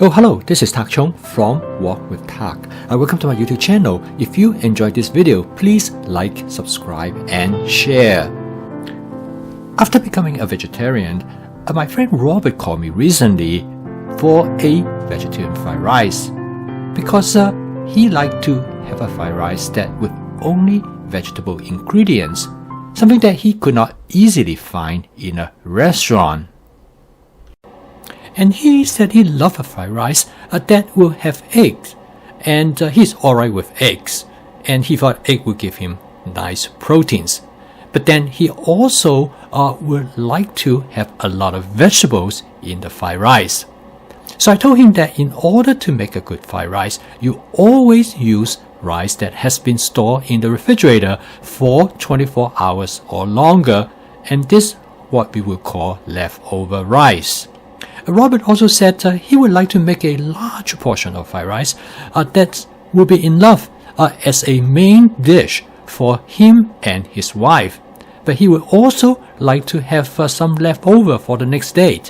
Oh, hello, this is Tak Chung from Walk with Tak. Welcome to my YouTube channel. If you enjoyed this video, please like, subscribe, and share. After becoming a vegetarian, my friend Robert called me recently for a vegetarian fried rice because he liked to have a fried rice that with only vegetable ingredients, something that he could not easily find in a restaurant. And he said he loved a fried rice that will have eggs, and he's alright with eggs, and he thought egg would give him nice proteins. But then he also would like to have a lot of vegetables in the fried rice. So I told him that in order to make a good fried rice, you always use rice that has been stored in the refrigerator for 24 hours or longer, and this what we would call leftover rice. Robert also said he would like to make a large portion of fried rice that will be enough as a main dish for him and his wife. But he would also like to have some leftover for the next day.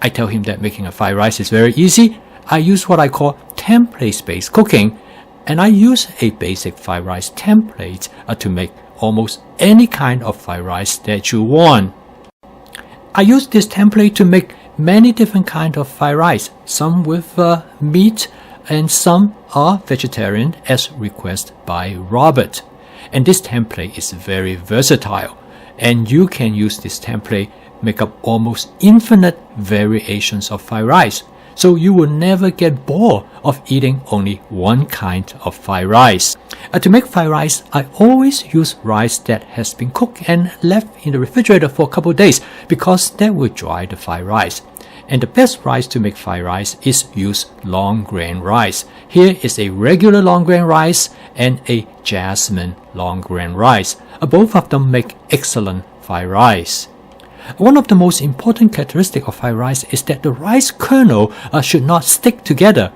I tell him that making a fried rice is very easy. I use what I call template-based cooking, and I use a basic fried rice template to make almost any kind of fried rice that you want. I use this template to make many different kinds of fried rice, some with meat and some are vegetarian as requested by Robert. And this template is very versatile, and you can use this template make up almost infinite variations of fried rice, so you will never get bored of eating only one kind of fried rice. To make fried rice, I always use rice that has been cooked and left in the refrigerator for a couple of days because that will dry the fried rice. And the best rice to make fried rice is use long grain rice. Here is a regular long grain rice and a jasmine long grain rice. Both of them make excellent fried rice. One of the most important characteristics of fried rice is that the rice kernel should not stick together.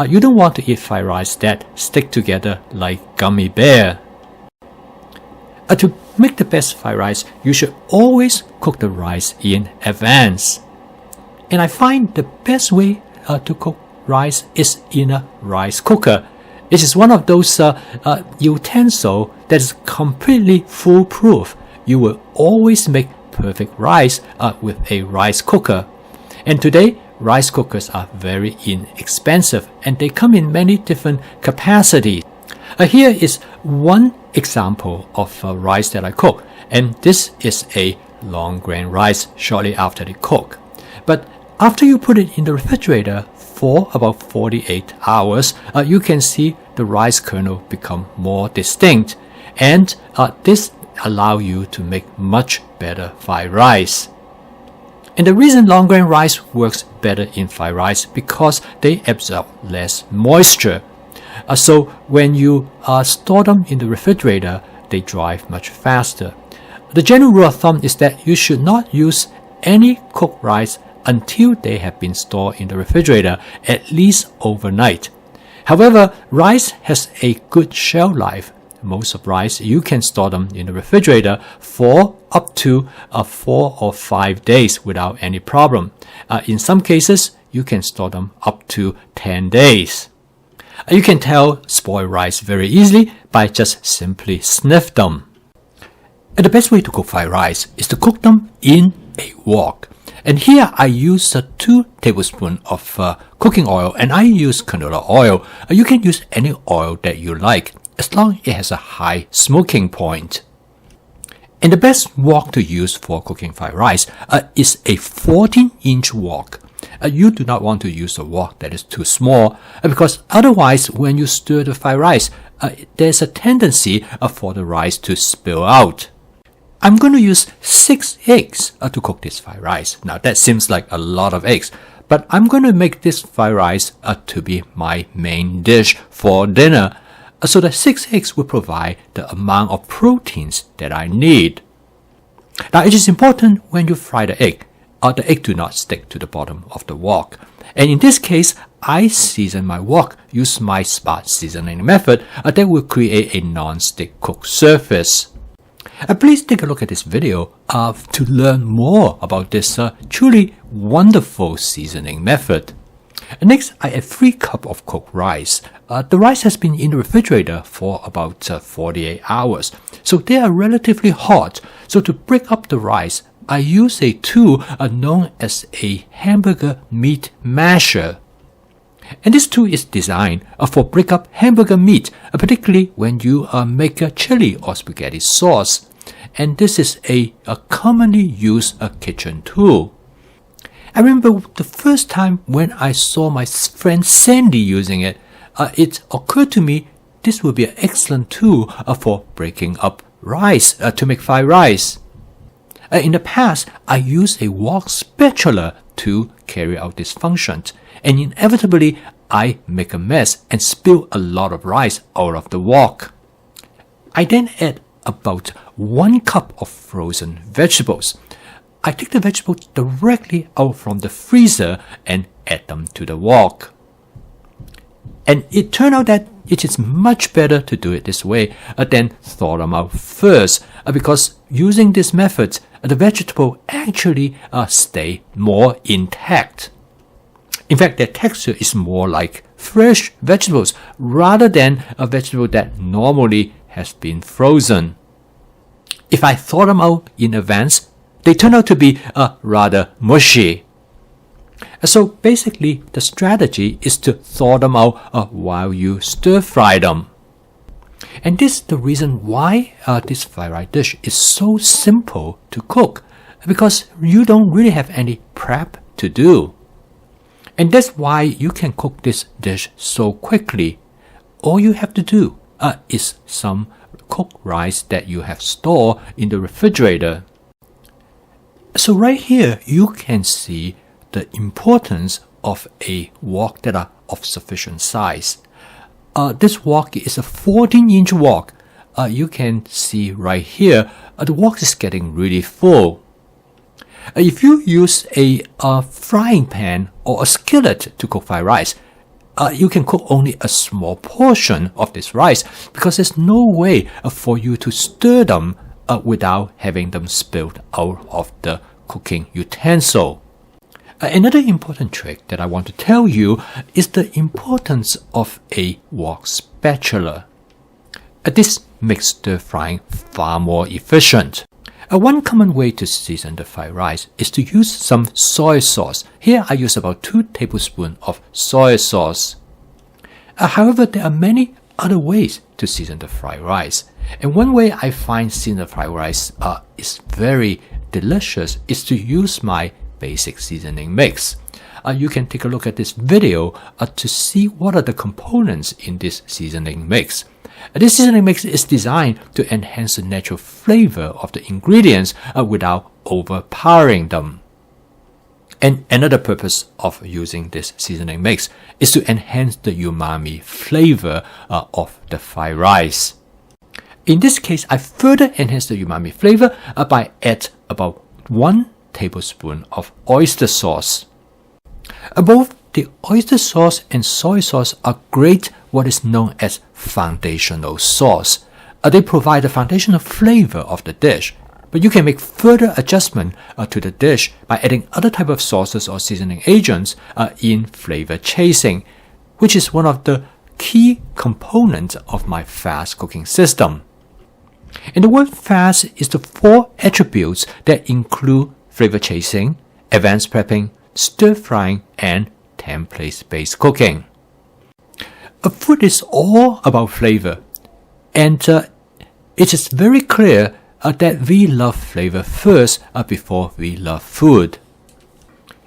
You don't want to eat fried rice that stick together like gummy bear. To make the best fried rice, you should always cook the rice in advance. And I find the best way to cook rice is in a rice cooker. It is one of those utensils that is completely foolproof. You will always make perfect rice with a rice cooker. And today, rice cookers are very inexpensive and they come in many different capacities. Here is one example of rice that I cook, and this is a long grain rice shortly after they cook. But after you put it in the refrigerator for about 48 hours, you can see the rice kernel become more distinct, and this allows you to make much better fried rice. And the reason long grain rice works better in fried rice because they absorb less moisture. So when you store them in the refrigerator, they dry much faster. The general rule of thumb is that you should not use any cooked rice until they have been stored in the refrigerator, at least overnight. However, rice has a good shelf life. Most of rice, you can store them in the refrigerator for up to 4 or 5 days without any problem. In some cases, you can store them up to 10 days. You can tell spoiled rice very easily by just simply sniff them. And the best way to cook fried rice is to cook them in a wok. And here I use 2 tablespoons of cooking oil, and I use canola oil. You can use any oil that you like, as long as it has a high smoking point. And the best wok to use for cooking fried rice is a 14-inch wok. You do not want to use a wok that is too small, because otherwise when you stir the fried rice, there's a tendency for the rice to spill out. I'm going to use 6 eggs to cook this fried rice. Now that seems like a lot of eggs, but I'm going to make this fried rice to be my main dish for dinner. So the 6 eggs will provide the amount of proteins that I need. Now it is important when you fry the egg do not stick to the bottom of the wok. And in this case, I season my wok, use my smart seasoning method that will create a non-stick cook surface. Please take a look at this video to learn more about this truly wonderful seasoning method. Next, I add 3 cups of cooked rice. The rice has been in the refrigerator for about 48 hours, so they are relatively hot. So to break up the rice, I use a tool known as a hamburger meat masher. And this tool is designed for break up hamburger meat, particularly when you make a chili or spaghetti sauce. And this is a commonly used kitchen tool. I remember the first time when I saw my friend Sandy using it, it occurred to me this would be an excellent tool for breaking up rice to make fried rice. In the past, I used a wok spatula to carry out this function, and inevitably, I make a mess and spill a lot of rice out of the wok. I then add about 1 cup of frozen vegetables. I take the vegetables directly out from the freezer and add them to the wok. And it turned out that it is much better to do it this way than thaw them out first, because using this method, the vegetable actually stay more intact. In fact, their texture is more like fresh vegetables rather than a vegetable that normally has been frozen. If I thaw them out in advance, they turn out to be rather mushy. So basically, the strategy is to thaw them out while you stir fry them. And this is the reason why this fried rice dish is so simple to cook, because you don't really have any prep to do. And that's why you can cook this dish so quickly. All you have to do is some cooked rice that you have stored in the refrigerator. So right here, you can see the importance of a wok that are of sufficient size. This wok is a 14-inch wok. You can see right here, the wok is getting really full. If you use a frying pan or a skillet to cook fried rice, you can cook only a small portion of this rice because there's no way for you to stir them without having them spilled out of the cooking utensil. Another important trick that I want to tell you is the importance of a wok spatula. This makes stir frying far more efficient. One common way to season the fried rice is to use some soy sauce. Here I use about 2 tablespoons of soy sauce. However, there are many other ways to season the fried rice. And one way I find seasoning the fried rice is very delicious is to use my basic seasoning mix. You can take a look at this video to see what are the components in this seasoning mix. This seasoning mix is designed to enhance the natural flavor of the ingredients without overpowering them. And another purpose of using this seasoning mix is to enhance the umami flavor of the fried rice. In this case, I further enhance the umami flavor by add about 1 tablespoon of oyster sauce. Both the oyster sauce and soy sauce are great what is known as foundational sauce. They provide the foundational flavor of the dish, but you can make further adjustment to the dish by adding other type of sauces or seasoning agents in flavor chasing, which is one of the key components of my fast cooking system. And the word fast is the 4 attributes that include flavor chasing, advanced prepping, stir frying, and template-based cooking. Food is all about flavor, and it is very clear that we love flavor first before we love food.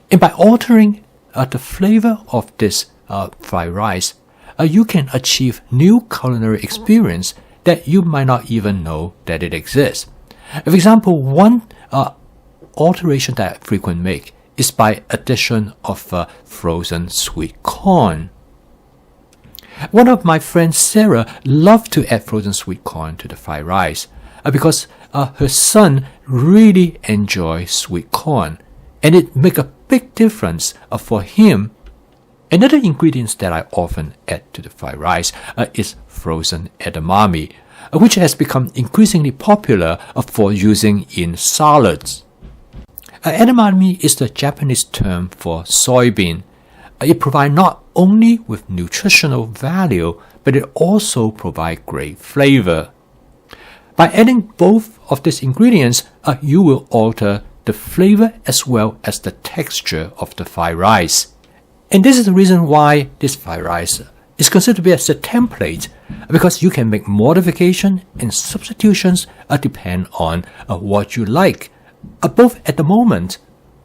And by altering the flavor of this fried rice, you can achieve new culinary experience that you might not even know that it exists. For example, one alteration that I frequently make is by addition of frozen sweet corn. One of my friends, Sarah, loved to add frozen sweet corn to the fried rice because her son really enjoys sweet corn, and it makes a big difference for him. Another ingredient that I often add to the fried rice is frozen edamame, which has become increasingly popular for using in salads. Edamame is the Japanese term for soybean. It provides not only with nutritional value, but it also provides great flavor. By adding both of these ingredients, you will alter the flavor as well as the texture of the fried rice. And this is the reason why this fried rice is considered to be as a template, because you can make modifications and substitutions depend on what you like, both at the moment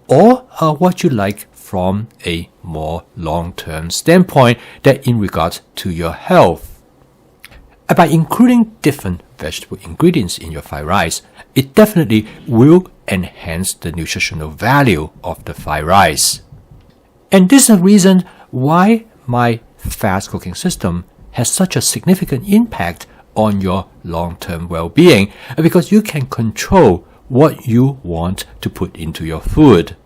or what you like from a more long-term standpoint that in regard to your health. By including different vegetable ingredients in your fried rice, it definitely will enhance the nutritional value of the fried rice. And this is the reason why my fast cooking system has such a significant impact on your long-term well-being, because you can control what you want to put into your food.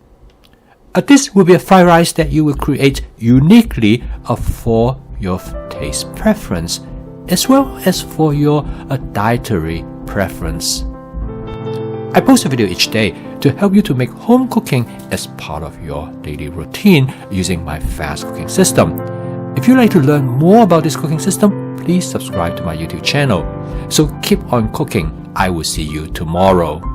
This will be a fried rice that you will create uniquely for your taste preference, as well as for your dietary preference. I post a video each day to help you to make home cooking as part of your daily routine using my fast cooking system. If you'd like to learn more about this cooking system, please subscribe to my YouTube channel. So keep on cooking. I will see you tomorrow.